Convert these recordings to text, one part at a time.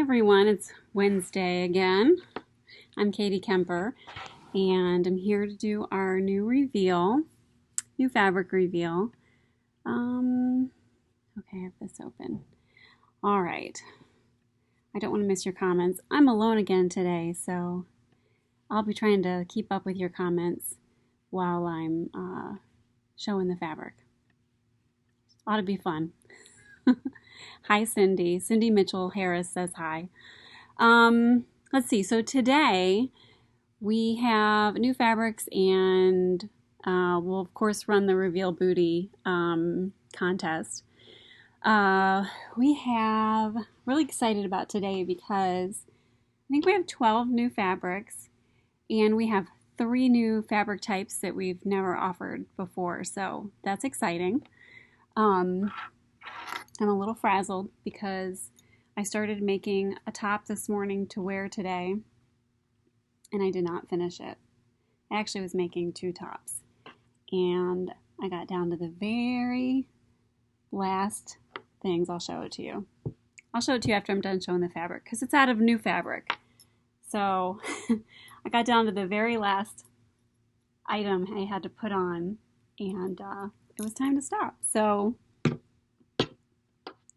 everyone, it's Wednesday again. I'm Katie Kemper, and I'm here to do our new fabric reveal. Okay, I have this open. All right. I don't want to miss your comments. I'm alone again today, so I'll be trying to keep up with your comments while I'm showing the fabric. Ought to be fun. Hi, Cindy. Cindy Mitchell Harris says hi. Let's see. So today we have new fabrics, and we'll of course run the reveal booty contest. Really excited about today because I think we have 12 new fabrics, and we have 3 new fabric types that we've never offered before. So that's exciting. I'm a little frazzled because I started making a top this morning to wear today, and I did not finish it. I actually was making 2 tops, and I got down to the very last things. I'll show it to you. I'll show it to you after I'm done showing the fabric because it's out of new fabric. So I got down to the very last item I had to put on, and it was time to stop. So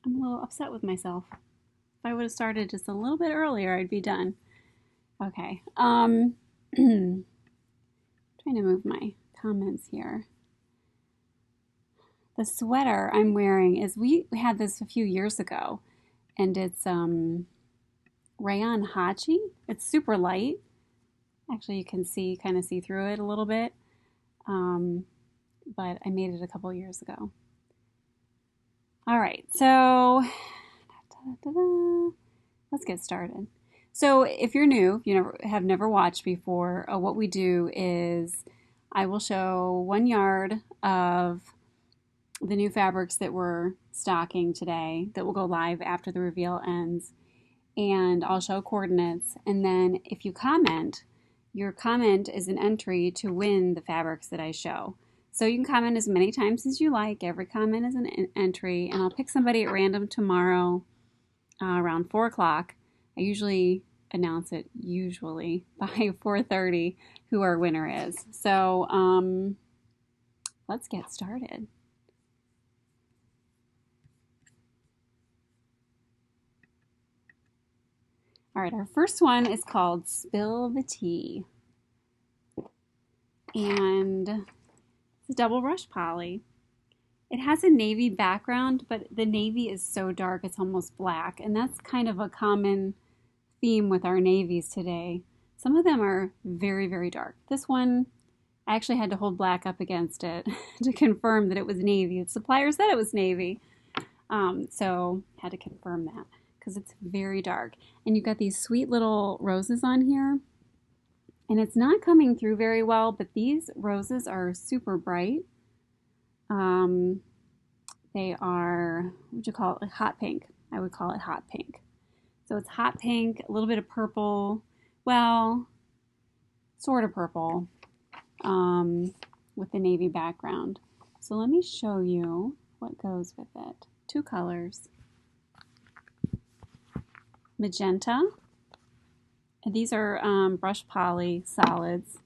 I'm a little upset with myself. If I would have started just a little bit earlier, I'd be done. Okay. Trying to move my comments here. The sweater I'm wearing is, we had this a few years ago, and it's rayon hachi. It's super light. Actually, you can kind of see through it a little bit. But I made it a couple years ago. All right, so let's get started. So if you're new, you have never watched before, what we do is I will show 1 yard of the new fabrics that we're stocking today that will go live after the reveal ends, and I'll show coordinates, and then if you comment, your comment is an entry to win the fabrics that I show. So you can comment as many times as you like. Every comment is an entry, and I'll pick somebody at random tomorrow around 4 o'clock. I usually announce it by 4:30 who our winner is. So let's get started. All right, our first one is called Spill the Tea. And it's a double brush poly. It has a navy background, but the navy is so dark it's almost black, and that's kind of a common theme with our navies today. Some of them are very, very dark. This one, I actually had to hold black up against it to confirm that it was navy. The supplier said it was navy, so had to confirm that because it's very dark. And you've got these sweet little roses on here. And it's not coming through very well, but these roses are super bright. They are, what would you call it? Hot pink. I would call it hot pink. So it's hot pink, a little bit of purple, well, sort of purple, with the navy background. So let me show you what goes with it. 2 colors. Magenta. These are brush poly solids.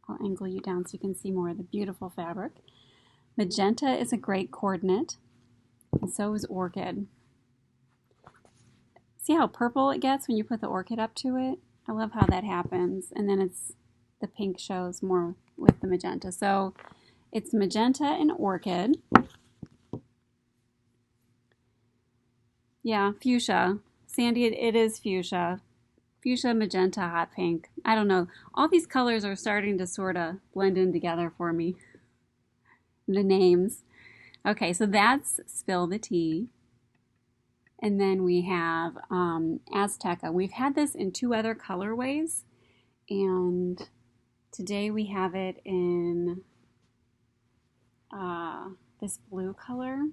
I'll angle you down so you can see more of the beautiful fabric. Magenta is a great coordinate, and so is orchid. See how purple it gets when you put the orchid up to it? I love how that happens. And then the pink shows more with the magenta. So it's magenta and orchid. Yeah, fuchsia. Sandy, it is fuchsia. Fuchsia, magenta, hot pink. I don't know. All these colors are starting to sort of blend in together for me. The names. Okay, so that's Spill the Tea. And then we have Azteca. We've had this in 2 other colorways, and today we have it in this blue color.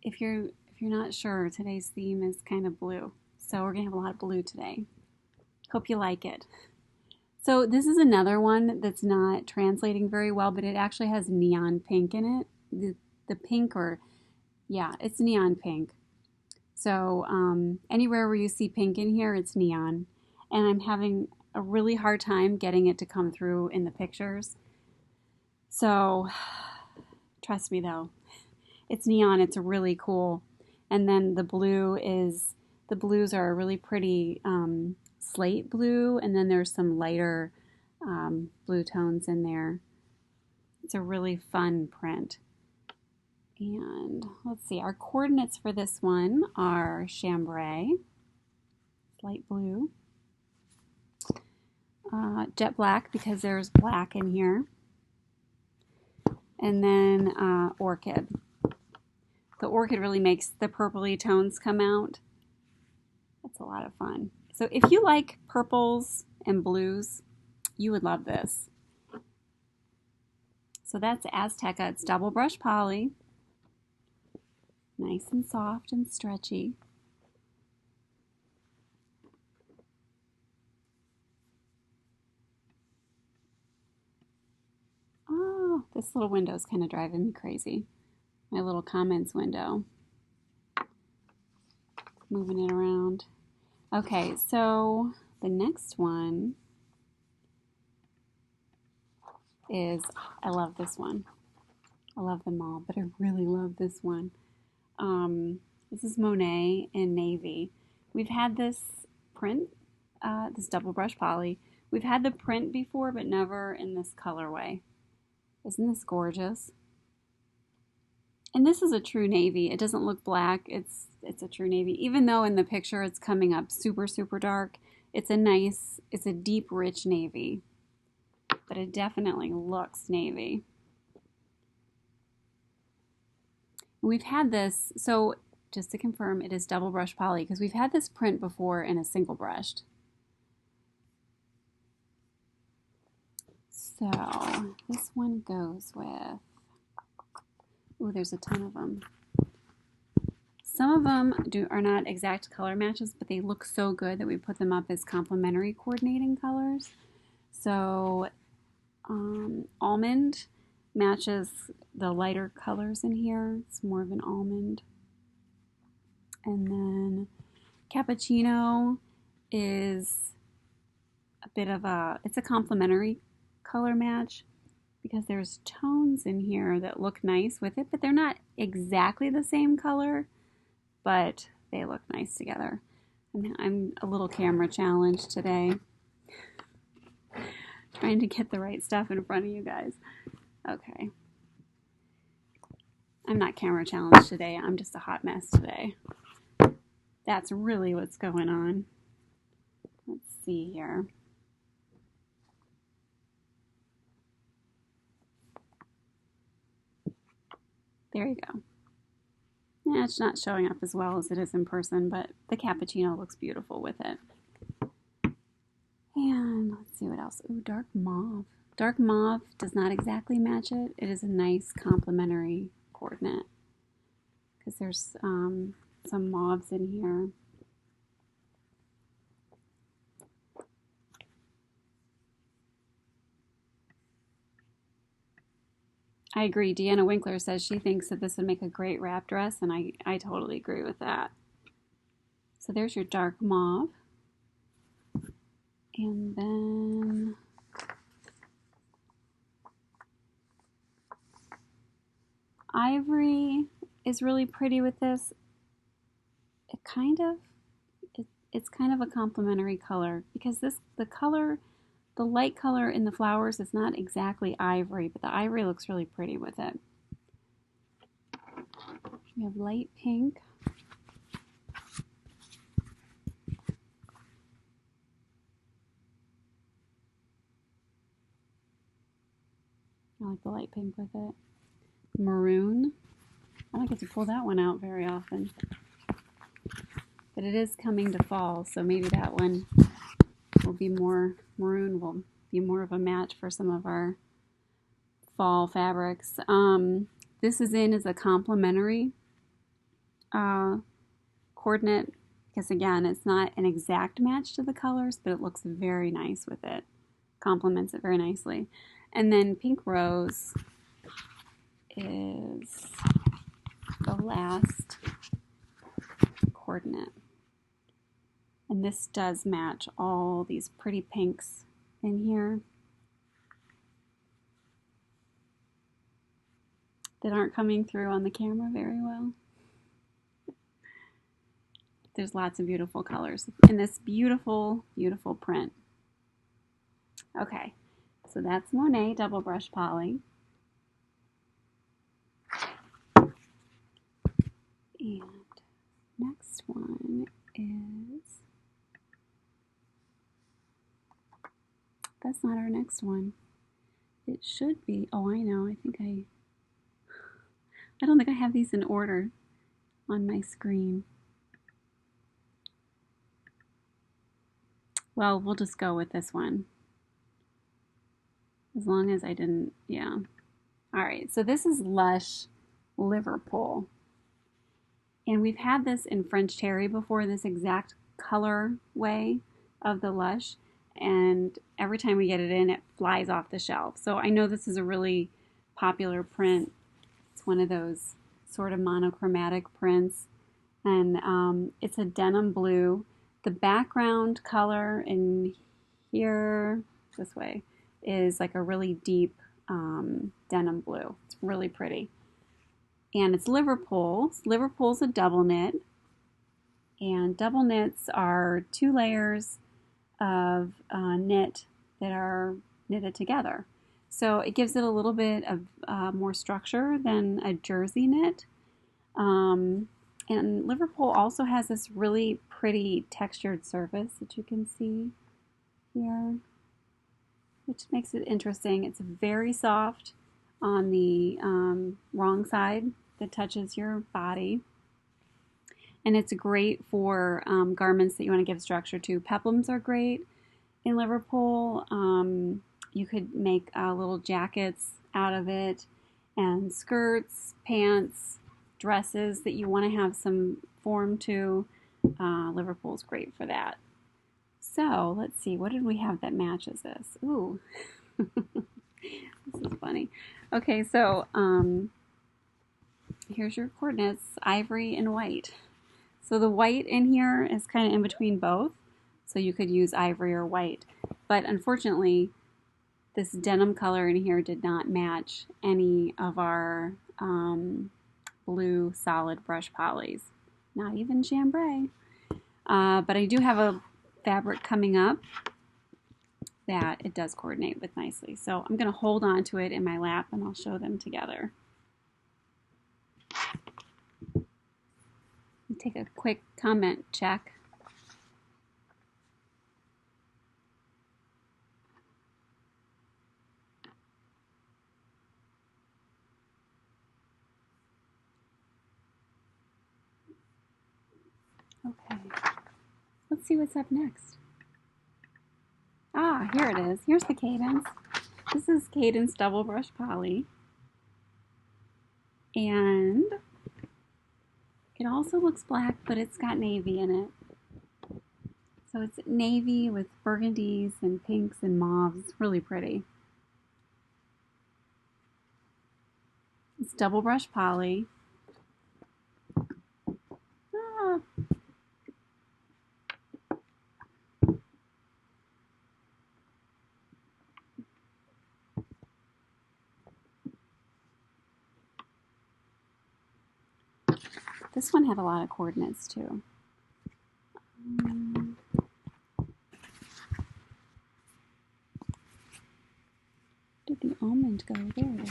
If you're not sure, today's theme is kind of blue. So we're going to have a lot of blue today. Hope you like it. So this is another one that's not translating very well, but it actually has neon pink in it. The pink, or yeah, it's neon pink. So anywhere where you see pink in here, it's neon. And I'm having a really hard time getting it to come through in the pictures. So trust me though, it's neon, it's really cool. And then the blues are a really pretty slate blue, and then there's some lighter blue tones in there. It's a really fun print. And let's see, our coordinates for this one are chambray, light blue, jet black because there's black in here, and then orchid. The orchid really makes the purpley tones come out. That's a lot of fun. So if you like purples and blues, you would love this. So that's Azteca. It's double brush poly. Nice and soft and stretchy. Oh, this little window is kind of driving me crazy. My little comments window. Moving it around. Okay, so the next one is, I love this one. I love them all, but I really love this one. This is Monet in navy. We've had this print, this double brush poly. We've had the print before, but never in this colorway. Isn't this gorgeous? And this is a true navy. It doesn't look black. It's a true navy. Even though in the picture it's coming up super, super dark, it's a deep, rich navy. But it definitely looks navy. We've had this, so just to confirm, it is double brush poly because we've had this print before in a single brushed. So this one goes with, ooh, there's a ton of them. Some of them are not exact color matches, but they look so good that we put them up as complementary coordinating colors. So almond matches the lighter colors in here. It's more of an almond. And then cappuccino is a bit of it's a complementary color match because there's tones in here that look nice with it, but they're not exactly the same color, but they look nice together. I'm a little camera challenged today. Trying to get the right stuff in front of you guys. Okay. I'm not camera challenged today. I'm just a hot mess today. That's really what's going on. Let's see here. There you go. Yeah, it's not showing up as well as it is in person, but the cappuccino looks beautiful with it. And let's see what else. Ooh, dark mauve. Dark mauve does not exactly match it. It is a nice complementary coordinate because there's some mauves in here. I agree. Deanna Winkler says she thinks that this would make a great wrap dress, and I totally agree with that. So there's your dark mauve. And then ivory is really pretty with this. It's kind of a complementary color because the light color in the flowers is not exactly ivory, but the ivory looks really pretty with it. We have light pink. I like the light pink with it. Maroon. I don't get to pull that one out very often. But it is coming to fall, so maybe that one will be more, maroon will be more of a match for some of our fall fabrics. This is in as a complementary coordinate because again, it's not an exact match to the colors, but it looks very nice with it. Complements it very nicely. And then pink rose is the last coordinate. And this does match all these pretty pinks in here that aren't coming through on the camera very well. There's lots of beautiful colors in this beautiful, beautiful print. Okay, so that's Monet double brush poly. And next one is, that's not our next one. It should be, oh I know, I don't think I have these in order on my screen. Well, we'll just go with this one. As long as I didn't, yeah. All right, so this is Lush Liverpool. And we've had this in French Terry before, this exact color way of the Lush. And every time we get it in, it flies off the shelf. So I know this is a really popular print. It's one of those sort of monochromatic prints. And it's a denim blue. The background color in here, this way, is like a really deep denim blue. It's really pretty. And it's Liverpool. Liverpool's a double knit. And double knits are 2 layers of knit that are knitted together. So it gives it a little bit of more structure than a jersey knit. And Liverpool also has this really pretty textured surface that you can see here, which makes it interesting. It's very soft on the wrong side that touches your body. And it's great for garments that you want to give structure to. Peplums are great in Liverpool. You could make little jackets out of it, and skirts, pants, dresses that you want to have some form to. Liverpool's great for that. So let's see, what did we have that matches this? Ooh, this is funny. Okay, so here's your coordinates, ivory and white. So the white in here is kind of in between both, so you could use ivory or white. But unfortunately, this denim color in here did not match any of our blue solid brush polys, not even chambray. But I do have a fabric coming up that it does coordinate with nicely. So I'm going to hold on to it in my lap and I'll show them together. Take a quick comment check. Okay, let's see what's up next. Ah, here it is. Here's the Cadence. This is Cadence double brush poly. And it also looks black, but it's got navy in it. So it's navy with burgundies and pinks and mauves. It's really pretty. It's double brush poly. Ah. This one had a lot of coordinates too. Where did the almond go? There it is.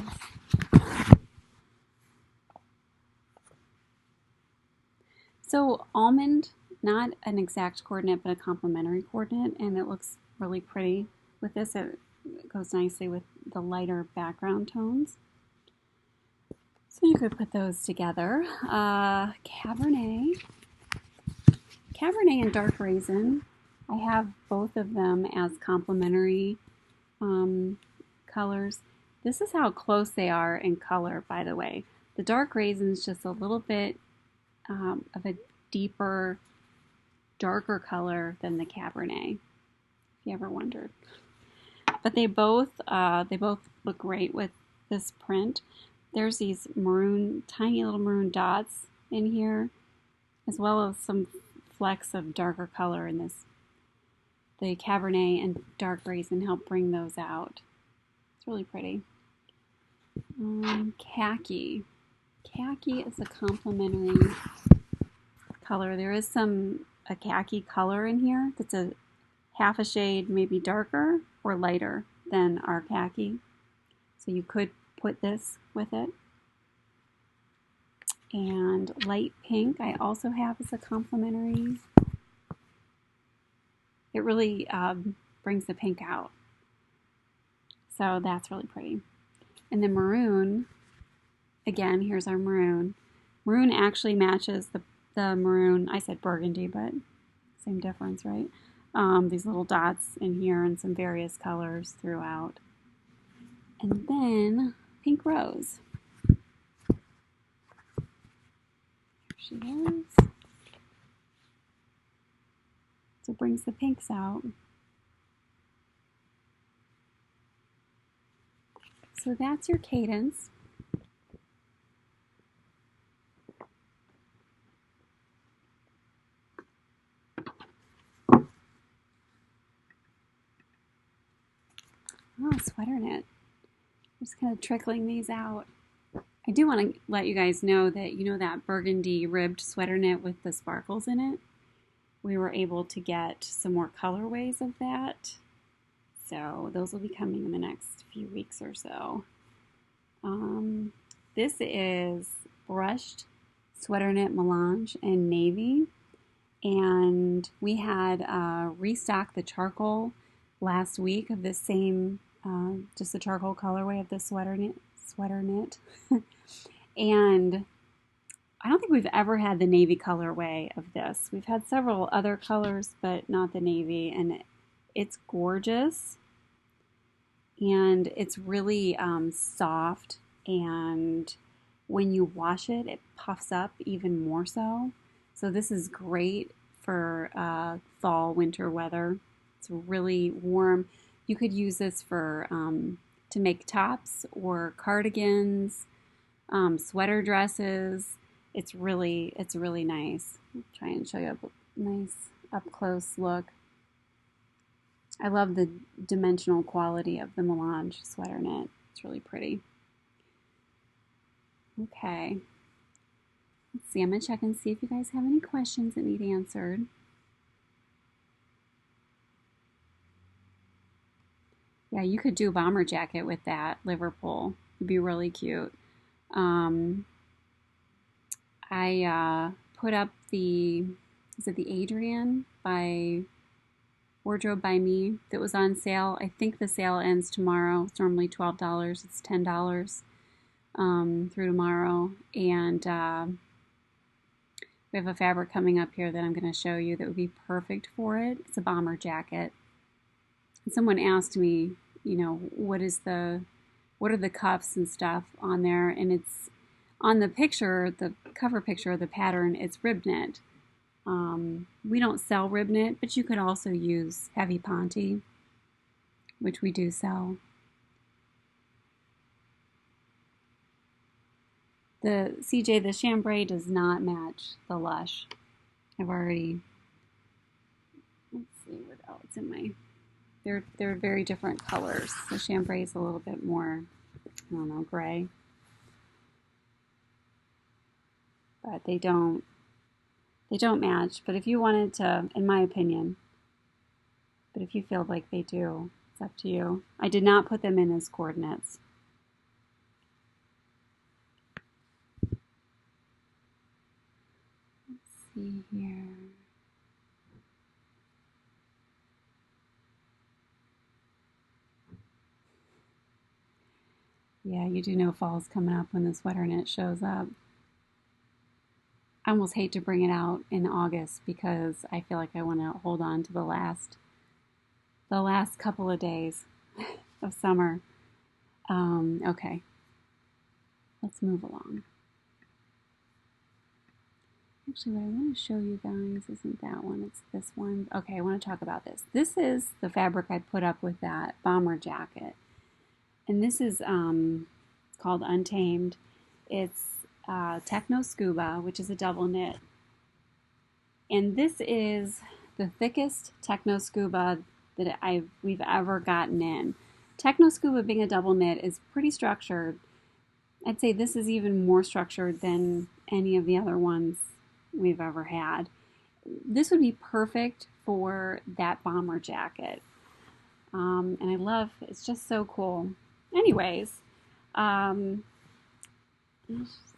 So almond, not an exact coordinate, but a complementary coordinate, and it looks really pretty with this. It goes nicely with the lighter background tones. So you could put those together. Cabernet and dark raisin. I have both of them as complementary colors. This is how close they are in color, by the way. The dark raisin is just a little bit of a deeper, darker color than the Cabernet, if you ever wondered. But they both look great with this print. There's these maroon, tiny little maroon dots in here. as well as some flecks of darker color in this. The Cabernet and dark raisin help bring those out. It's really pretty. Khaki. Khaki is a complementary color. There is a khaki color in here that's a half a shade maybe darker or lighter than our khaki. So you could put this with it. And light pink I also have as a complementary. It really brings the pink out. So that's really pretty. And the maroon, again, here's our maroon. Maroon actually matches the maroon, I said burgundy, but same difference, right? These little dots in here and some various colors throughout. And then pink rose. Here she is. So it brings the pinks out. So that's your Cadence. Oh, sweater knit. Just kind of trickling these out. I do want to let you guys know that, you know, that burgundy ribbed sweater knit with the sparkles in it? We were able to get some more colorways of that. So those will be coming in the next few weeks or so. This is brushed sweater knit melange in navy. And we had restocked the charcoal last week of this same, just the charcoal colorway of this sweater knit. And I don't think we've ever had the navy colorway of this. We've had several other colors, but not the navy. And it's gorgeous. And it's really soft. And when you wash it, it puffs up even more so. So this is great for fall, winter weather. It's really warm. You could use this for to make tops or cardigans, sweater dresses. It's really nice. I'll try and show you a nice up close look. I love the dimensional quality of the melange sweater knit. It's really pretty. Okay. Let's see, I'm going to check and see if you guys have any questions that need answered. Yeah, you could do a bomber jacket with that, Liverpool. It'd be really cute. I put up is it the Adrian by Wardrobe by Me that was on sale. I think the sale ends tomorrow. It's normally $12. It's $10 through tomorrow. And we have a fabric coming up here that I'm going to show you that would be perfect for it. It's a bomber jacket. And someone asked me, you know, what are the cuffs and stuff on there? And it's on the picture, the cover picture of the pattern, it's rib knit. We don't sell rib knit, but you could also use heavy ponte, which we do sell. The CJ, the chambray does not match the Lush. I've already, let's see what else in my, they're very different colors. The chambray is a little bit more, I don't know, gray. But they don't match. But if you wanted to, in my opinion, but if you feel like they do, it's up to you. I did not put them in as coordinates. See here. Yeah, you do know fall's coming up when the sweater knit shows up. I almost hate to bring it out in August because I feel like I want to hold on to the last couple of days of summer. Okay, let's move along. Actually, what I want to show you guys isn't that one, it's this one. Okay, I want to talk about this. This is the fabric I put up with that bomber jacket. And this is called Untamed. It's techno scuba, which is a double knit. And this is the thickest techno scuba that we've ever gotten in. Techno scuba, being a double knit, is pretty structured. I'd say this is even more structured than any of the other ones we've ever had. This would be perfect for that bomber jacket. And I love, it's just so cool. Anyways, let's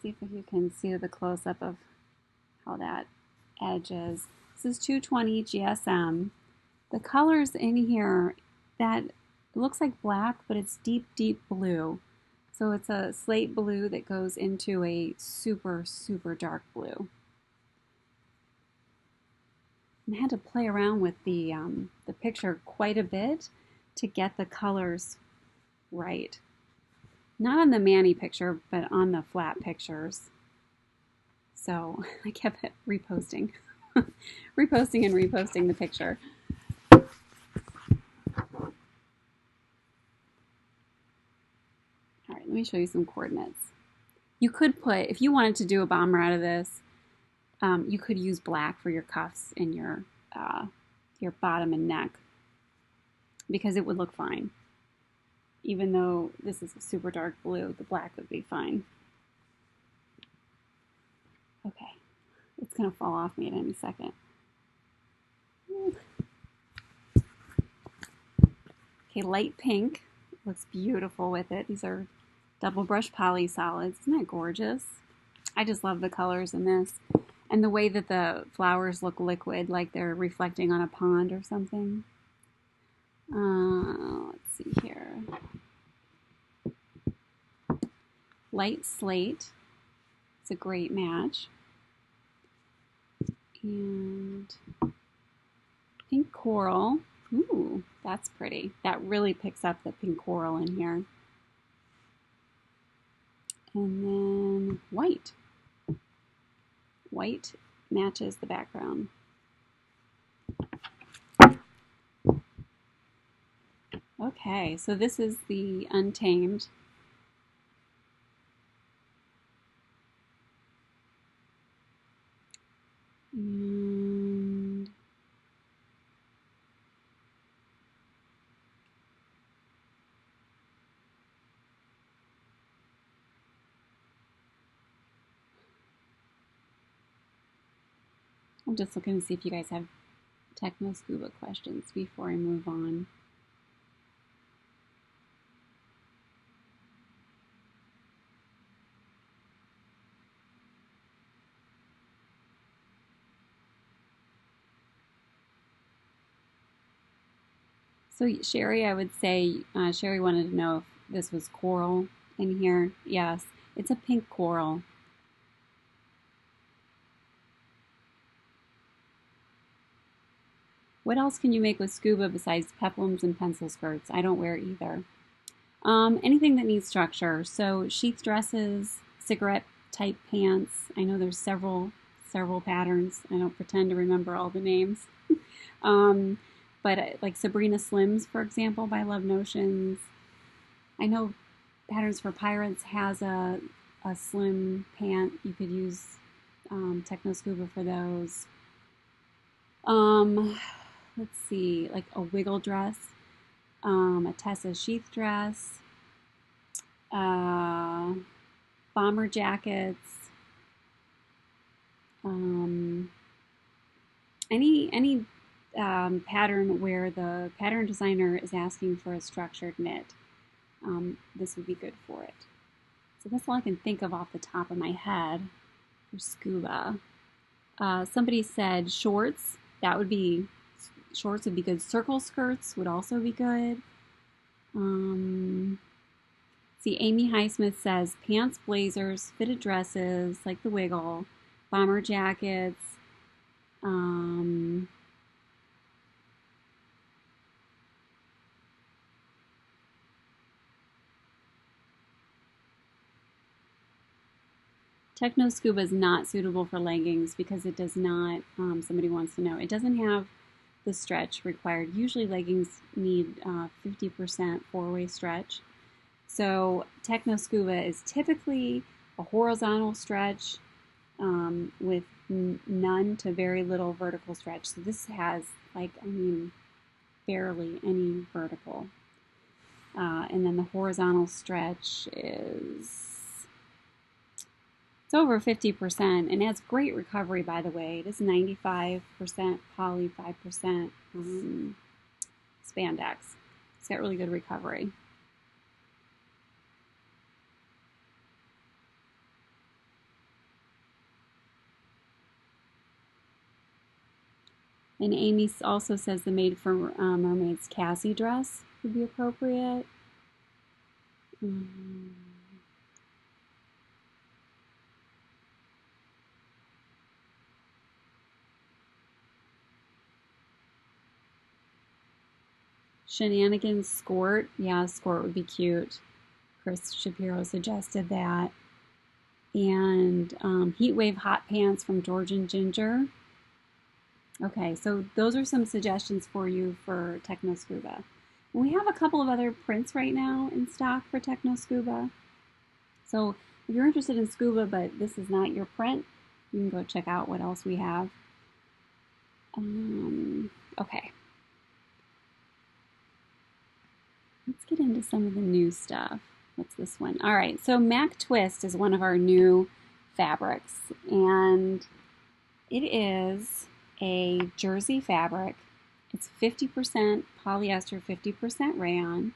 see if you can see the close-up of how that edge is. This is 220 GSM. The colors in here, that looks like black, but it's deep, deep blue. So it's a slate blue that goes into a super, super dark blue. And I had to play around with the picture quite a bit to get the colors right. Not on the Manny picture, but on the flat pictures. So I kept reposting, reposting and reposting the picture. All right, let me show you some coordinates. You could put, if you wanted to do a bomber out of this, you could use black for your cuffs and your bottom and neck, because it would look fine. Even though this is a super dark blue, the black would be fine. Okay, it's gonna fall off me at any second. Okay, light pink, looks beautiful with it. These are double brush poly solids. Isn't that gorgeous? I just love the colors in this. And the way that the flowers look liquid, like they're reflecting on a pond or something. Let's see here. Light slate. It's a great match. And pink coral. Ooh, that's pretty. That really picks up the pink coral in here. And then white. White matches the background. Okay, so this is the Untamed. And I'm just looking to see if you guys have techno scuba questions before I move on. So Sherry, I would say, Sherry wanted to know if this was coral in here. Yes, it's a pink coral. What else can you make with scuba besides peplums and pencil skirts? I don't wear either. Anything that needs structure. So sheath dresses, cigarette type pants. I know there's several patterns. I don't pretend to remember all the names. But like Sabrina Slims, for example, by Love Notions. I know Patterns for Pirates has a slim pant. You could use Techno Scuba for those. Let's see, like a wiggle dress, a Tessa sheath dress, bomber jackets, any pattern where the pattern designer is asking for a structured knit. This would be good for it. So that's all I can think of off the top of my head for scuba. Somebody said shorts. Shorts would be good. Circle skirts would also be good. See, Amy Highsmith says pants, blazers, fitted dresses, like the wiggle, bomber jackets. Techno Scuba is not suitable for leggings because it does not, somebody wants to know, it doesn't have the stretch required. Usually leggings need 50% four-way stretch. So Techno Scuba is typically a horizontal stretch with none to very little vertical stretch. So this has, like, I mean, barely any vertical. And then the horizontal stretch is, it's over 50% and has great recovery, by the way. It is 95% poly, 5% spandex. It's got really good recovery. And Amy also says the Made for Mermaids Cassie dress would be appropriate. Shenanigans skirt. Yeah, skirt would be cute. Chris Shapiro suggested that. And Heatwave hot pants from George and Ginger. Okay, so those are some suggestions for you for Techno Scuba. We have a couple of other prints right now in stock for Techno Scuba. So if you're interested in scuba, but this is not your print, you can go check out what else we have. Okay. Let's get into some of the new stuff. What's this one? All right, so Mack Twist is one of our new fabrics, and it is a jersey fabric. It's 50% polyester, 50% rayon,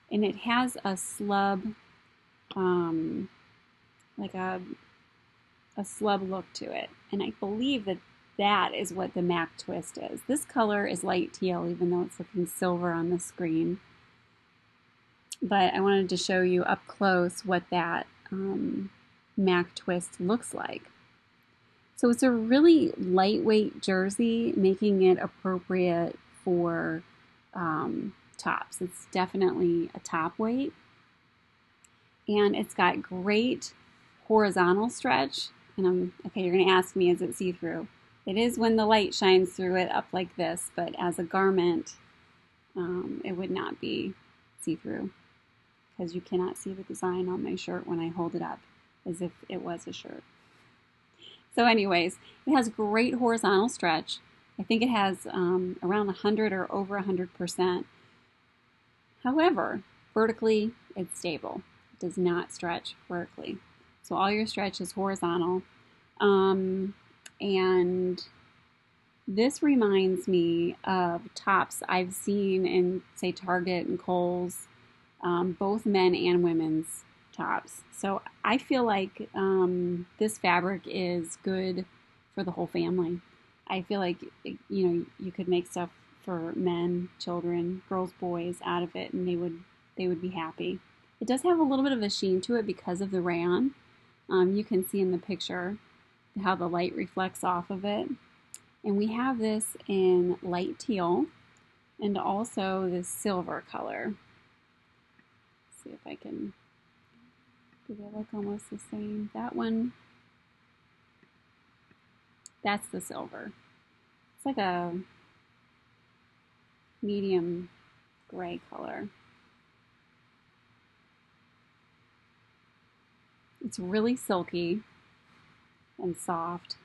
and it has a slub, like a slub look to it. And I believe that that is what the Mack Twist is. This color is light teal, even though it's looking silver on the screen. But I wanted to show you up close what that Mack Twist looks like. So it's a really lightweight jersey, making it appropriate for tops. It's definitely a top weight. And it's got great horizontal stretch. And okay, you're going to ask me, is it see-through? It is when the light shines through it up like this, but as a garment, it would not be see-through, because you cannot see the design on my shirt when I hold it up as if it was a shirt. So anyways, it has great horizontal stretch. I think it has around 100 or over 100%. However, vertically, it's stable. It does not stretch vertically. So all your stretch is horizontal. And this reminds me of tops I've seen in, say, Target and Kohl's, both men and women's tops. So I feel like this fabric is good for the whole family. I feel like, you know, you could make stuff for men, children, girls, boys out of it, and they would be happy. It does have a little bit of a sheen to it because of the rayon. You can see in the picture how the light reflects off of it. And we have this in light teal and also this silver color. Let's see if I can, do they look almost the same? That one, that's the silver. It's like a medium gray color. It's really silky and soft.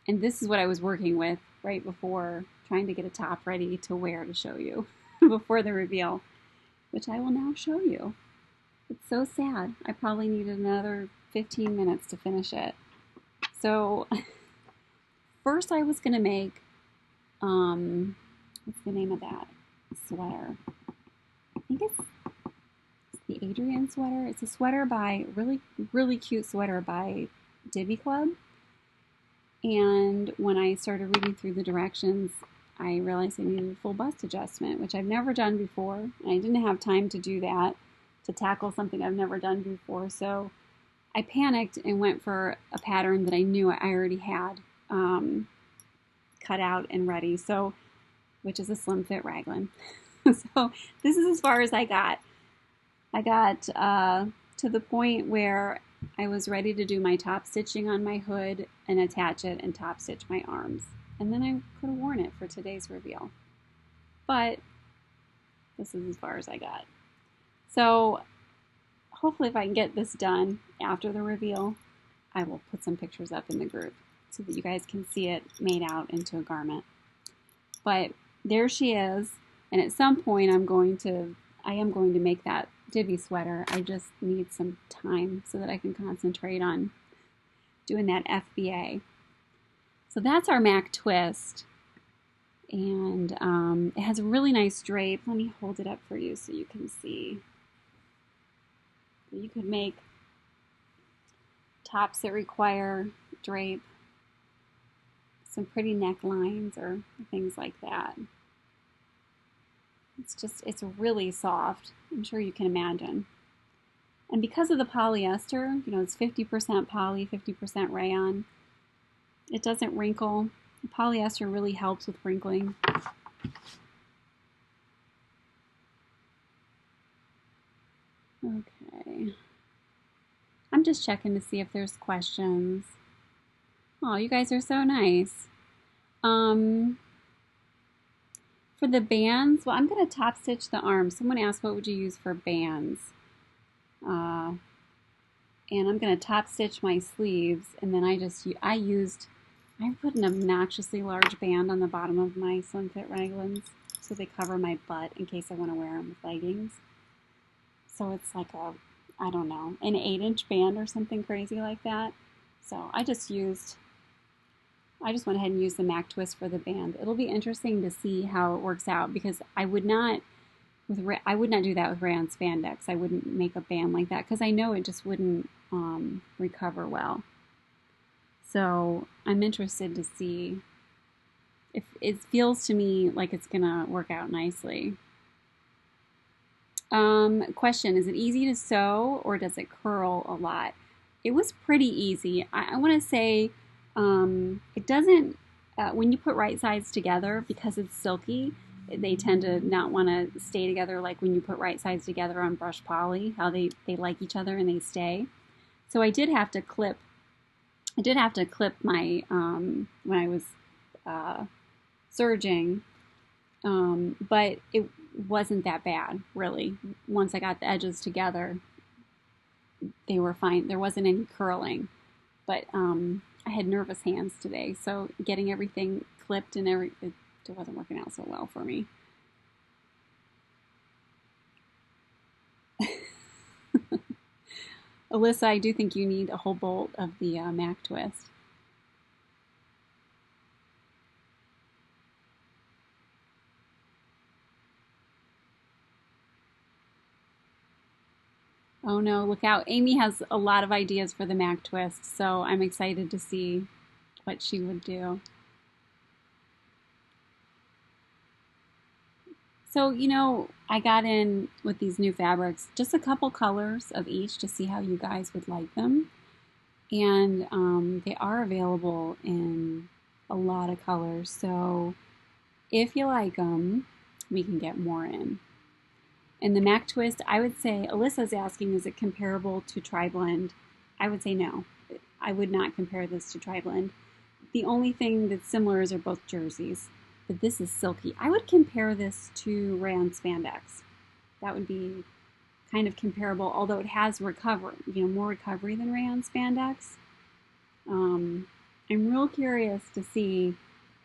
And this is what I was working with right before, trying to get a top ready to wear to show you before the reveal, which I will now show you. It's so sad. I probably needed another 15 minutes to finish it. So first I was going to make, what's the name of that sweater? I think it's the Adrian sweater. It's a sweater by, really cute sweater by Diby Club. And when I started reading through the directions, I realized I needed a full bust adjustment, which I've never done before. And I didn't have time to do that, to tackle something I've never done before. So I panicked and went for a pattern that I knew I already had cut out and ready. So, which is a slim fit raglan. So this is as far as I got. I got to the point where I was ready to do my top stitching on my hood and attach it and top stitch my arms. And then I could have worn it for today's reveal. But this is as far as I got. So hopefully if I can get this done after the reveal, I will put some pictures up in the group so that you guys can see it made out into a garment. But there she is, and at some point I am going to make that divvy sweater. I just need some time so that I can concentrate on doing that FBA. So that's our Mack twist, and it has a really nice drape. Let me hold it up for you so you can see. You could make tops that require drape, some pretty necklines or things like that. It's really soft. I'm sure you can imagine. And because of the polyester, you know, it's 50% poly, 50% rayon, it doesn't wrinkle. The polyester really helps with wrinkling. Okay. I'm just checking to see if there's questions. Oh, you guys are so nice. For the bands, well, I'm going to top stitch the arms. Someone asked, what would you use for bands? And I'm going to top stitch my sleeves, and then I put an obnoxiously large band on the bottom of my slim fit raglans so they cover my butt in case I want to wear them with leggings. So it's like I don't know, an 8-inch band or something crazy like that. So I just went ahead and used the Mack twist for the band. It'll be interesting to see how it works out, because I would not do that with rayon spandex. I wouldn't make a band like that because I know it just wouldn't recover well. So I'm interested to see if it feels to me like it's gonna work out nicely. Question, is it easy to sew or does it curl a lot? It was pretty easy. I want to say it doesn't, when you put right sides together, because it's silky, they tend to not want to stay together like when you put right sides together on brush poly, how they like each other and they stay. So I did have to clip my, when I was serging, but it wasn't that bad, really. Once I got the edges together, they were fine. There wasn't any curling, but I had nervous hands today, so getting everything clipped and it wasn't working out so well for me. Alyssa, I do think you need a whole bolt of the Mack twist. Oh no, look out. Amy has a lot of ideas for the Mack twist, so I'm excited to see what she would do. So, you know, I got in with these new fabrics, just a couple colors of each to see how you guys would like them. And they are available in a lot of colors, so if you like them, we can get more in. And the Mack twist, I would say, Alyssa's asking, is it comparable to Tri-Blend? I would say no. I would not compare this to Tri-Blend. The only thing that's similar is they're both jerseys, but this is silky. I would compare this to rayon spandex. That would be kind of comparable, although it has recovery, more recovery than rayon spandex. I'm real curious to see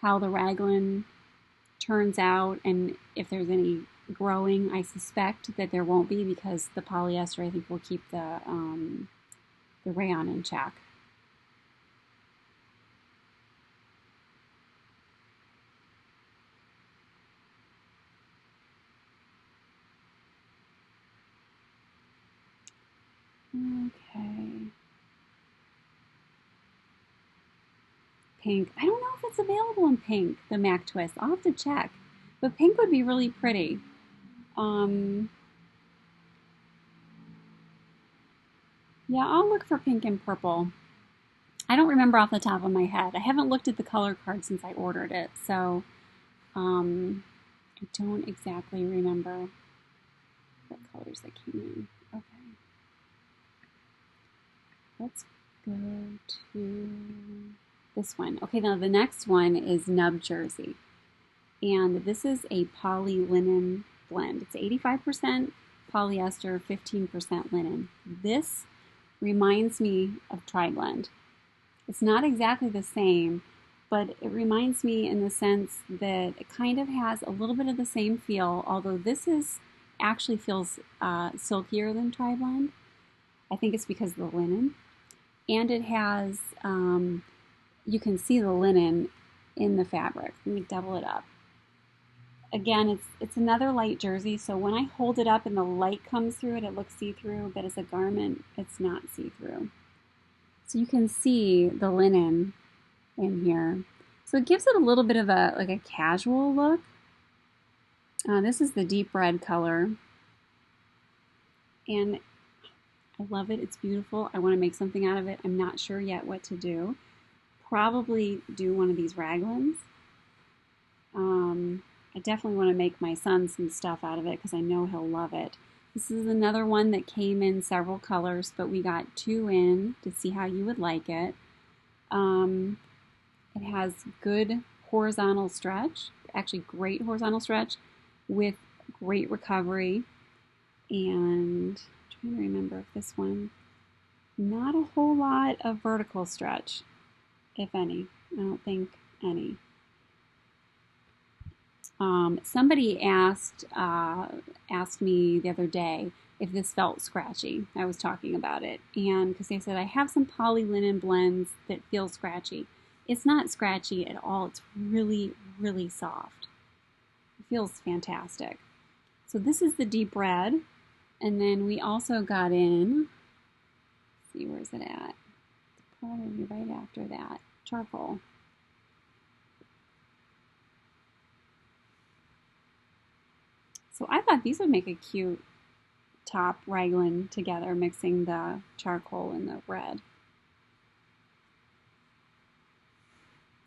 how the raglan turns out and if there's any growing. I suspect that there won't be because the polyester, I think, will keep the rayon in check. Okay. Pink. I don't know if it's available in pink, the Mack twist. I'll have to check. But pink would be really pretty. Yeah, I'll look for pink and purple. I don't remember off the top of my head. I haven't looked at the color card since I ordered it, so I don't exactly remember what colors that came in. Okay. Let's go to this one. Okay, now the next one is Nub Jersey. And this is a poly linen blend. It's 85% polyester, 15% linen. This reminds me of Tri-Blend. It's not exactly the same, but it reminds me in the sense that it kind of has a little bit of the same feel, although this is actually feels silkier than Tri-Blend. I think it's because of the linen. And it has, you can see the linen in the fabric. Let me double it up. Again, it's another light jersey, so when I hold it up and the light comes through it, it looks see-through, but as a garment, it's not see-through. So you can see the linen in here. So it gives it a little bit of a like a casual look. This is the deep red color, and I love it. It's beautiful. I want to make something out of it. I'm not sure yet what to do. Probably do one of these raglans. I definitely want to make my son some stuff out of it because I know he'll love it. This is another one that came in several colors, but we got 2 in to see how you would like it. It has good horizontal stretch, actually great horizontal stretch with great recovery. And I'm trying to remember if this one, not a whole lot of vertical stretch, if any. I don't think any. Somebody asked me the other day if this felt scratchy. I was talking about it, and because they said I have some poly linen blends that feel scratchy. It's not scratchy at all. It's really, really soft. It feels fantastic. So this is the deep red, and then we also got in, let's see, where's it at? It's probably right after that, charcoal. So I thought these would make a cute top raglan together, mixing the charcoal and the red.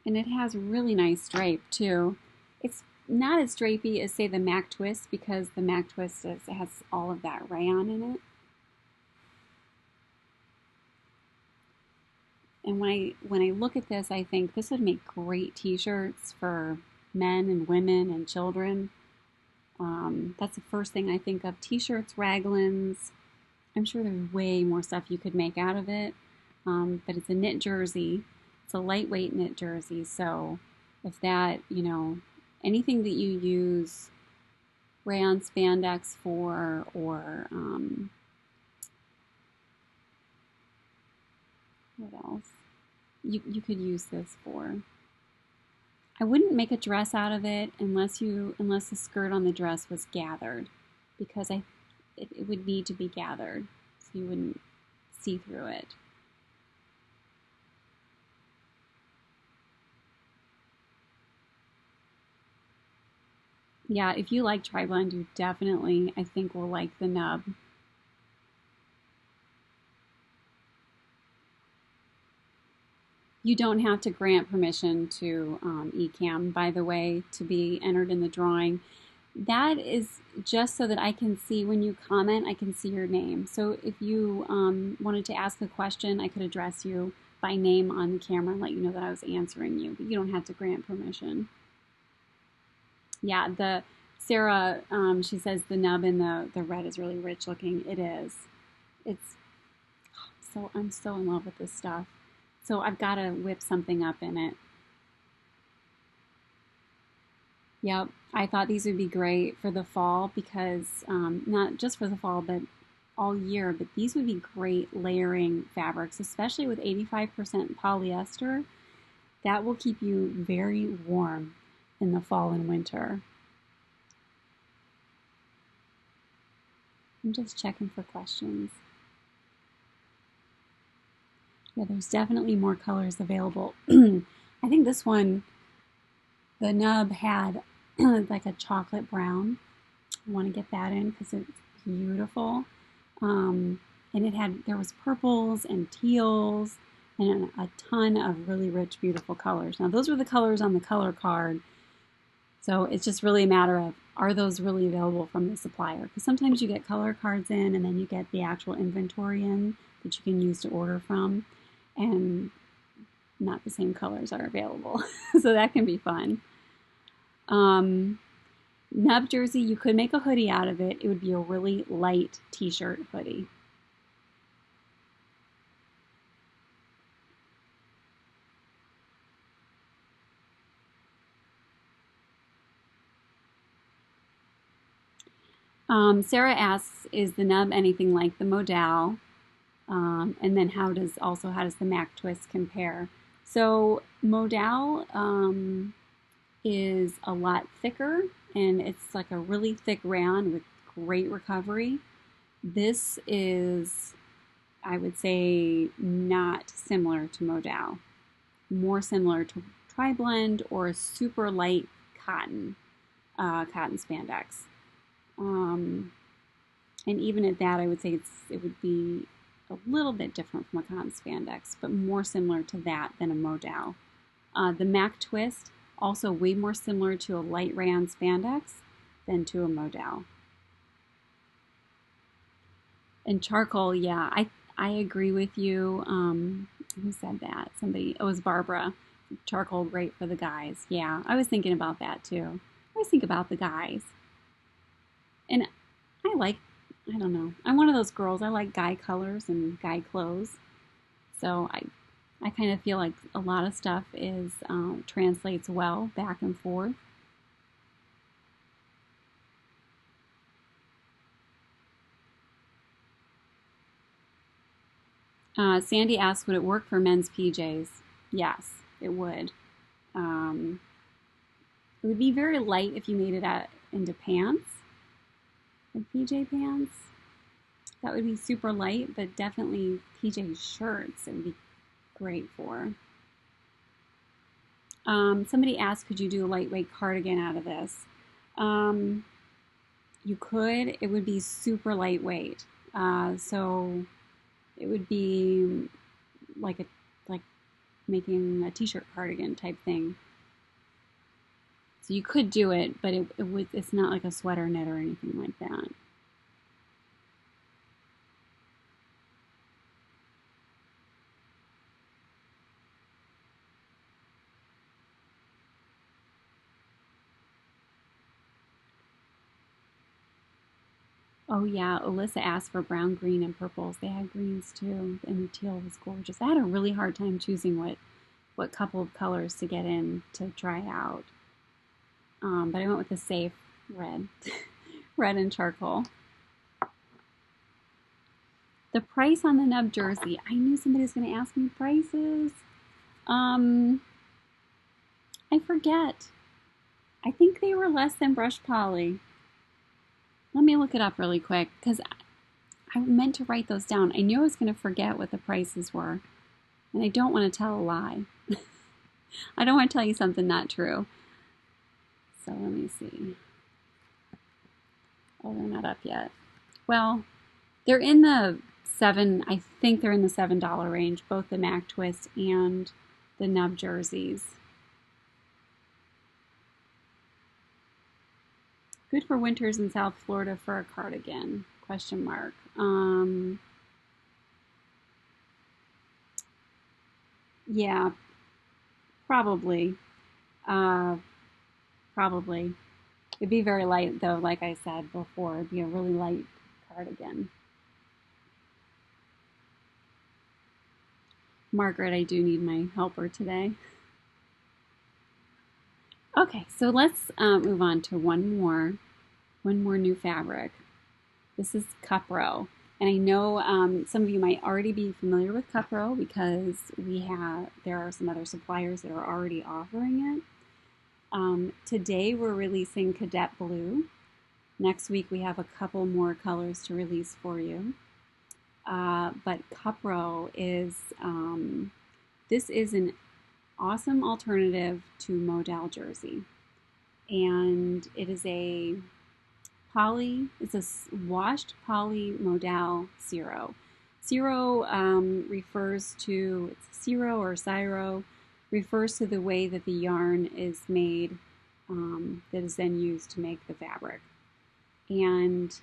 And it has really nice drape too. It's not as drapey as, say, the Mack Twist, because the Mack Twist has all of that rayon in it. And when I look at this, I think this would make great t-shirts for men and women and children. That's the first thing I think of. T-shirts, raglans. I'm sure there's way more stuff you could make out of it. But it's a knit jersey. It's a lightweight knit jersey. So if that, anything that you use rayon spandex for, or what else? You could use this for. I wouldn't make a dress out of it unless the skirt on the dress was gathered, because it would need to be gathered so you wouldn't see through it. Yeah, if you like Tri-Blend, you definitely, I think, will like the nub. You don't have to grant permission to eCam, by the way, to be entered in the drawing. That is just so that I can see, when you comment, I can see your name. So if you wanted to ask a question, I could address you by name on the camera and let you know that I was answering you, but you don't have to grant permission. Yeah, Sarah, she says the nub in the red is really rich looking. It is. I'm so in love with this stuff. So I've got to whip something up in it. Yep, I thought these would be great for the fall, because not just for the fall, but all year, but these would be great layering fabrics, especially with 85% polyester. That will keep you very warm in the fall and winter. I'm just checking for questions. Yeah, there's definitely more colors available. I think this one, the nub had like a chocolate brown. I want to get that in because it's beautiful. And there was purples and teals and a ton of really rich, beautiful colors. Now, those were the colors on the color card. So it's just really a matter of, are those really available from the supplier? Because sometimes you get color cards in and then you get the actual inventory in that you can use to order from, and not the same colors are available. So that can be fun. Nub jersey, you could make a hoodie out of it. It would be a really light t-shirt hoodie. Sarah asks, is the nub anything like the modal? And then how does the Mack twist compare? So modal is a lot thicker, and it's like a really thick round with great recovery. This is, I would say, not similar to modal, more similar to tri-blend or a super light cotton spandex. And even at that, I would say it would be a little bit different from a cotton spandex, but more similar to that than a modal. The Mack twist, also way more similar to a light rayon spandex than to a modal. And charcoal, yeah, I agree with you. Who said that? Somebody, it was Barbara. Charcoal great for the guys. Yeah, I was thinking about that too. I always think about the guys. And I don't know. I'm one of those girls. I like guy colors and guy clothes. So I kind of feel like a lot of stuff is translates well back and forth. Sandy asks, would it work for men's PJs? Yes, it would. It would be very light if you made it into pants, like PJ pants. That would be super light, but definitely PJ shirts it would be great for. Somebody asked, could you do a lightweight cardigan out of this? You could. It would be super lightweight. So it would be like making a t-shirt cardigan type thing. So you could do it, but it's not like a sweater knit or anything like that. Oh yeah, Alyssa asked for brown, green, and purples. They had greens too, and the teal was gorgeous. I had a really hard time choosing what couple of colors to get in to try out. But I went with the safe red, red and charcoal. The price on the nub jersey. I knew somebody was going to ask me prices. I forget. I think they were less than brush poly. Let me look it up really quick because I meant to write those down. I knew I was going to forget what the prices were, and I don't want to tell a lie. I don't want to tell you something not true. So let me see. Oh, they're not up yet. Well, they're in the I think they're in the $7 range, both the Mack twist and the nub jerseys. Good for winters in South Florida for a cardigan, question mark. Yeah, probably. Probably. It'd be very light though, like I said before. It'd be a really light cardigan. Margaret, I do need my helper today. Okay, so let's move on to one more new fabric. This is Cupro. And I know some of you might already be familiar with Cupro because there are some other suppliers that are already offering it. Today we're releasing Cadet Blue. Next week we have a couple more colors to release for you. But Cupro is, this is an awesome alternative to modal jersey. And it is it's a washed poly modal Ciro. Ciro refers to, it's Ciro or Ciro, refers to the way that the yarn is made that is then used to make the fabric. And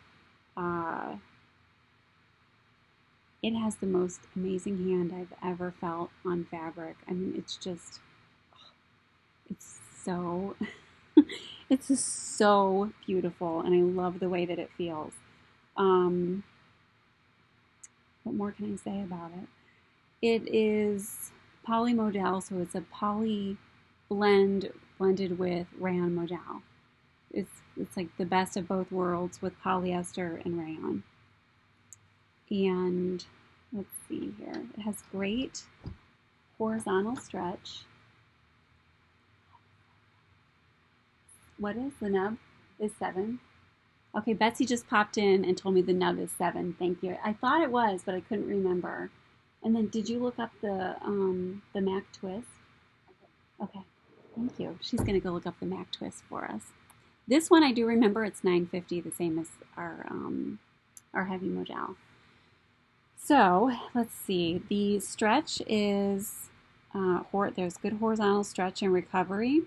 it has the most amazing hand I've ever felt on fabric. I mean, it's just, it's so, it's just so beautiful, and I love the way that it feels. What more can I say about it? It is poly modal, so it's a poly blended with rayon modal. it's like the best of both worlds with polyester and rayon. And let's see here. It has great horizontal stretch. What is the nub? Is 7. Okay, Betsy just popped in and told me the nub is 7. Thank you. I thought it was, but I couldn't remember. And then, did you look up the Mack twist? Okay, thank you. She's gonna go look up the Mack twist for us. This one I do remember. It's $9.50, the same as our heavy modal. So let's see. The stretch is there's good horizontal stretch and recovery.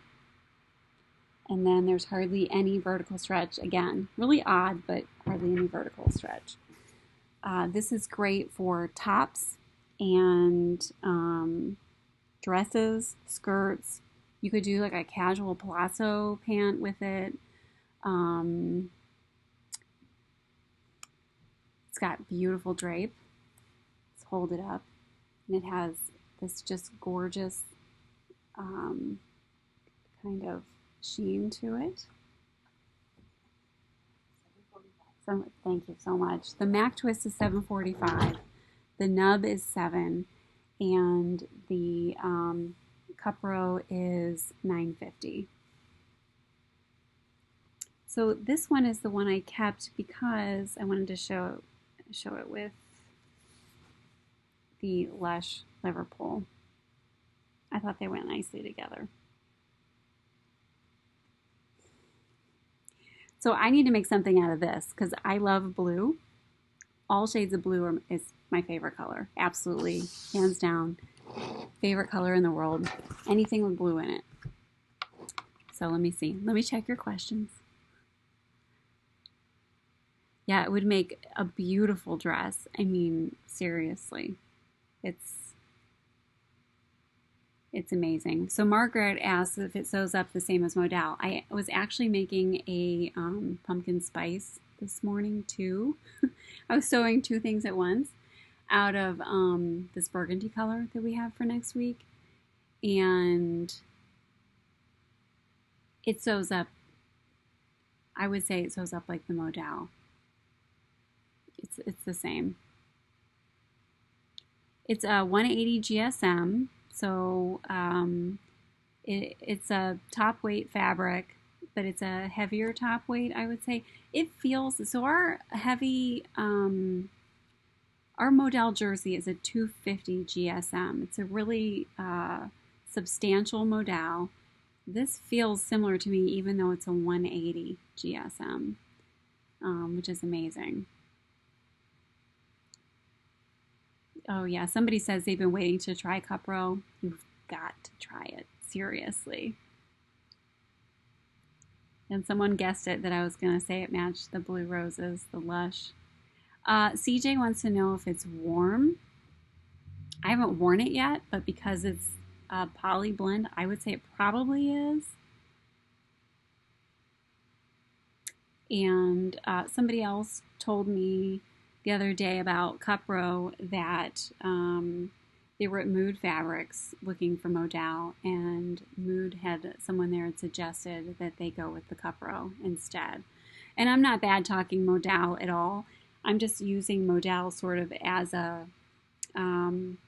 And then there's hardly any vertical stretch. Again, really odd, but hardly any vertical stretch. This is great for tops and dresses, skirts. You could do like a casual palazzo pant with it. It's got beautiful drape. Let's hold it up. And it has this just gorgeous kind of sheen to it. So thank you so much. The Mack twist is $7.45. The nub is $7, and the Cupro is $9.50. So this one is the one I kept because I wanted to show it with the Lush Liverpool. I thought they went nicely together. So I need to make something out of this because I love blue. All shades of blue is my favorite color. Absolutely, hands down, favorite color in the world. Anything with blue in it. So let me see. Let me check your questions. Yeah, it would make a beautiful dress. I mean, seriously. It's amazing. So Margaret asked if it sews up the same as modal. I was actually making a pumpkin spice this morning too. I was sewing 2 things at once out of this burgundy color that we have for next week. And it sews up, I would say it sews up like the modal. It's the same. It's a 180 GSM. So it's a top weight fabric, but it's a heavier top weight, I would say. It feels, so our heavy, our modal jersey is a 250 GSM. It's a really substantial modal. This feels similar to me even though it's a 180 GSM, which is amazing. Oh yeah, somebody says they've been waiting to try Cupro. You've got to try it, seriously. And someone guessed it that I was going to say it matched the blue roses, the Lush. CJ wants to know if it's warm. I haven't worn it yet, but because it's a poly blend, I would say it probably is. And somebody else told me the other day about Cupro that they were at Mood Fabrics looking for modal, and Mood had someone there had suggested that they go with the Cupro instead. And I'm not bad talking modal at all. I'm just using modal sort of as a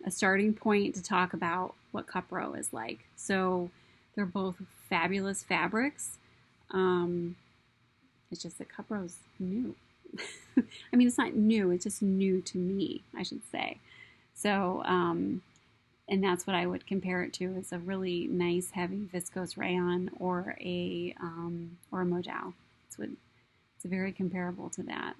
starting point to talk about what Cupro is like. So they're both fabulous fabrics. It's just that Cupro's new. I mean, it's not new, it's just new to me, I should say. So, and that's what I would compare it to, is a really nice, heavy viscose rayon or a modal. It's very comparable to that.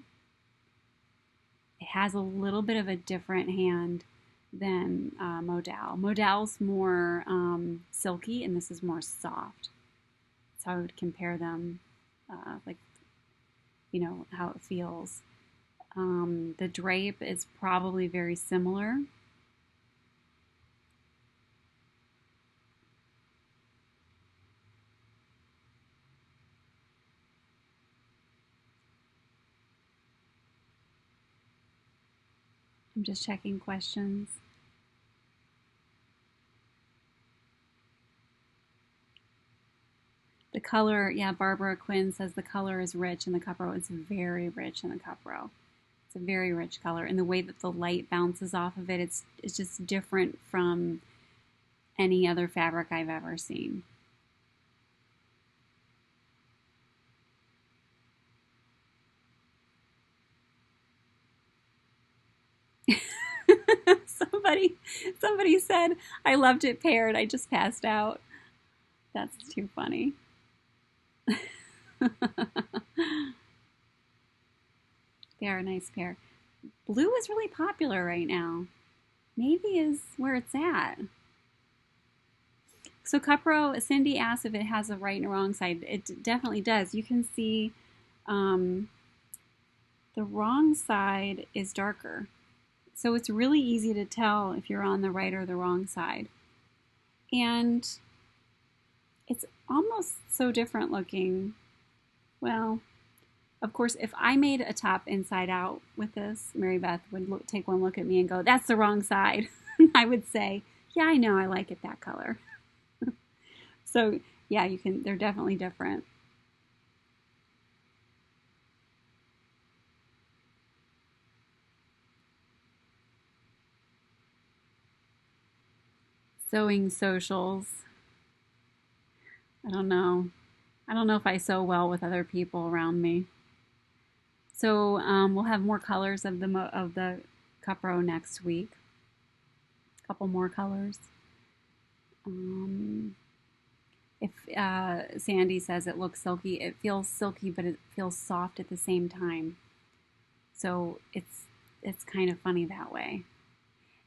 It has a little bit of a different hand than modal. Modal's more silky, and this is more soft. That's how I would compare them, like, you know, how it feels. The drape is probably very similar. I'm just checking questions. The color, yeah, Barbara Quinn says the color is rich in the Cupro. It's very rich in the Cupro. It's a very rich color. And the way that the light bounces off of it, it's just different from any other fabric I've ever seen. Somebody said, I loved it paired. I just passed out. That's too funny. They are a nice pair. Blue is really popular right now. Navy is where it's at. So Cupro, Cindy asked if it has a right and a wrong side. It definitely does. You can see the wrong side is darker. So it's really easy to tell if you're on the right or the wrong side. And it's almost so different looking. Well, of course, if I made a top inside out with this, Mary Beth would take one look at me and go, that's the wrong side. I would say, yeah, I know, I like it that color. So yeah, they're definitely different. Sewing socials. I don't know. I don't know if I sew well with other people around me. So we'll have more colors of the Cupro next week. A couple more colors. If Sandy says it looks silky, it feels silky, but it feels soft at the same time. So it's kind of funny that way.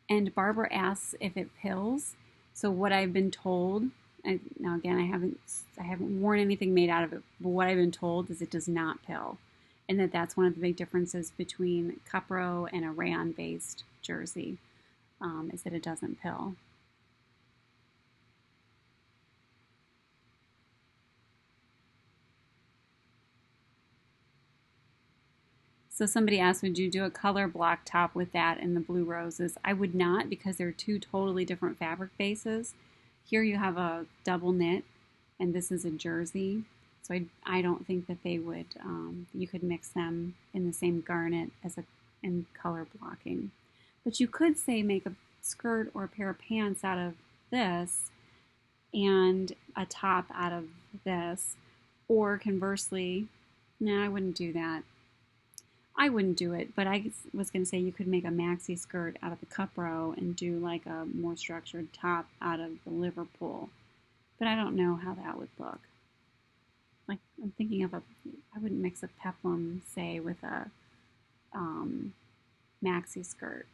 And Barbara asks if it pills. So what I've been told, now again, I haven't worn anything made out of it, but what I've been told is it does not pill. And that's one of the big differences between Cupro and a rayon-based jersey, is that it doesn't pill. So somebody asked, would you do a color block top with that and the blue roses? I would not, because they're two totally different fabric bases. Here you have a double knit, and this is a jersey. So I don't think that they would, you could mix them in the same garnet in color blocking. But you could say make a skirt or a pair of pants out of this and a top out of this. Or conversely, no, I wouldn't do that. I wouldn't do it, but I was going to say you could make a maxi skirt out of the Cupro and do like a more structured top out of the Liverpool. But I don't know how that would look. Like, I'm thinking of I wouldn't mix a peplum, say, with a maxi skirt.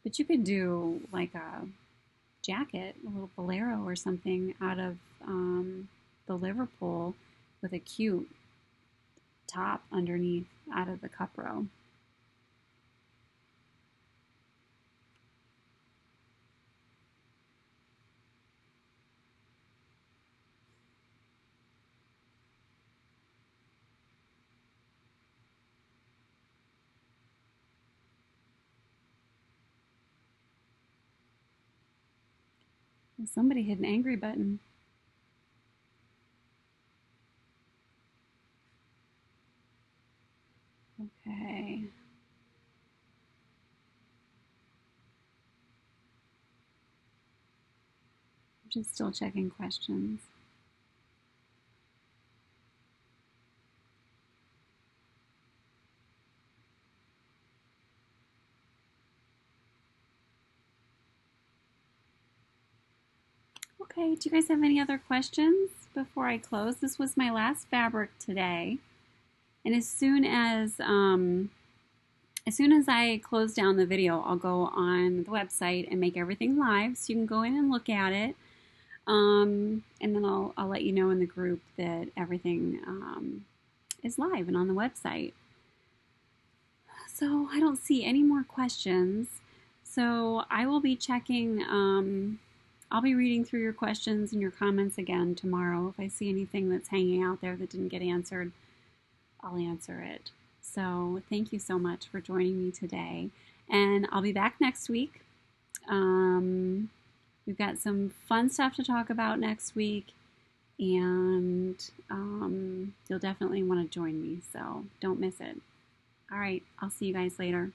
But you could do like a jacket, a little bolero or something out of the Liverpool with a cute top underneath out of the Cupro. Somebody hit an angry button. Okay. I'm just still checking questions. Okay, do you guys have any other questions before I close? This was my last fabric today. And as soon as I close down the video, I'll go on the website and make everything live, so you can go in and look at it. And then I'll let you know in the group that everything is live and on the website. So I don't see any more questions. So I will be checking. I'll be reading through your questions and your comments again tomorrow. If I see anything that's hanging out there that didn't get answered, I'll answer it. So thank you so much for joining me today. And I'll be back next week. We've got some fun stuff to talk about next week. and you'll definitely want to join me, so don't miss it. All right, I'll see you guys later.